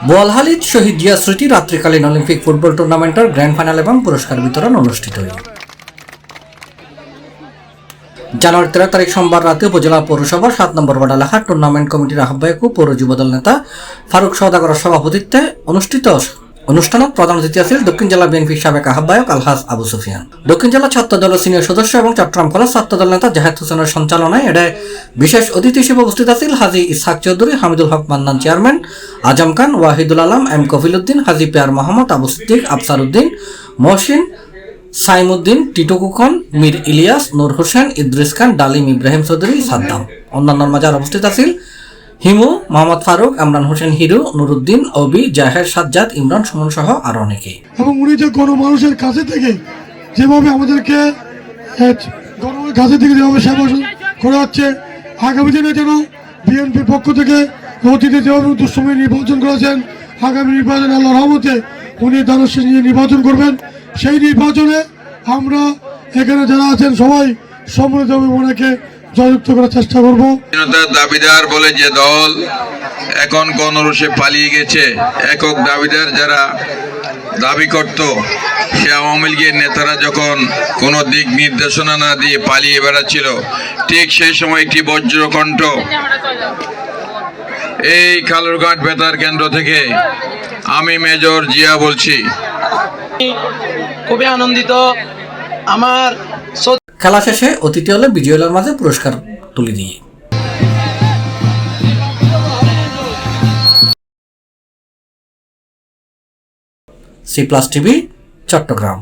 বোয়ালহালীত শহীদ জিয়া স্মৃতি রাত্রিকালীন Olympic football টুর্নামেন্টের grand final এবং পুরস্কার বিতরণ অনুষ্ঠিত হয়। জানুয়ারি 13 তারিখ সোমবার রাতে উপজেলা পৌরসভা 7 নম্বর ওয়ার্ড এলাকা টুর্নামেন্ট কমিটির আহ্বায়ক ও পৌর যুবদল নেতা ফারুক সওদাগরের সভাপতিত্বে অনুষ্ঠিত অনুষ্ঠানত প্রধান অতিথি ছিলেন দক্ষিণ জেলা বিএনপির সাবেক আহ্বায়ক আলহাজ আবু সুফিয়ান। দক্ষিণ জেলা ছাত্র দলের সিনিয়র সদস্য এবং চট্টগ্রাম কলেজ ছাত্র দল নেতা জাহেদ হোসেনের সঞ্চালনায় এটায় বিশেষ অতিথি হিসেবে উপস্থিত আছেন হাজী ইসহাক চৌধুরী, হামিদুল হক মান্নান চেয়ারম্যান, আজম খান, ওয়াহিদুল আলম, এম কফিল উদ্দিন, হাজী পেয়ার মোহাম্মদ, আবু সিদ্দিক, আফসার উদ্দিন, মহসিন, সাইমুদ্দিন, টিটু কুকন, মীর ইলিয়াস, নূর হোসেন, ইদ্রিস খান, ডালিম, ইব্রাহিম চৌধুরী, সাদ্দাম। অন্যান্য মাঝে উপস্থিত আছেন হিমু, মোহাম্মদ ফারুক, ইমরান হোসেন হিরু, নুরুদ্দিন, অবি, জাহের, সাজ্জাদ, ইমরান, সুমন সহ আরো অনেকে। এবং উনি যে গণমানুষের কাছে থেকে যেভাবে আমাদেরকে গণমানুষের কাছে থেকে যেভাবে সেবা করা হচ্ছে, আগামী দিনে যেন বিএনপির পক্ষ থেকে অতীতে যেভাবে দুঃসময় নির্বাচন করেছেন, আগামী নির্বাচনে আল্লাহর রহমতে উনি দানস্য নিয়ে নির্বাচন করবেন। সেই নির্বাচনে আমরা এখানে যারা আছেন সবাই সম্মিলিতভাবে ওনাকে জয়যুক্ত করার চেষ্টা করব। দাবিদার বলে যে দল এখন কোন রুষে পালিয়ে গেছে, একক দাবিদার যারা দাবি করত, সে আওয়ামী লীগের নেতারা যখন কোনো দিক নির্দেশনা না দিয়ে পালিয়ে বেড়াচ্ছিল, ঠিক সেই সময় একটি বজ্রকণ্ঠ এই কালুরঘাট বেতার কেন্দ্র থেকে আমি মেজর জিয়া বলছি। খুবই আনন্দিত। আমার খেলা শেষে অতিথি হলে বিজয়ীদের মাঝে পুরস্কার তুলে দিয়ে C+ TV চট্টগ্রাম।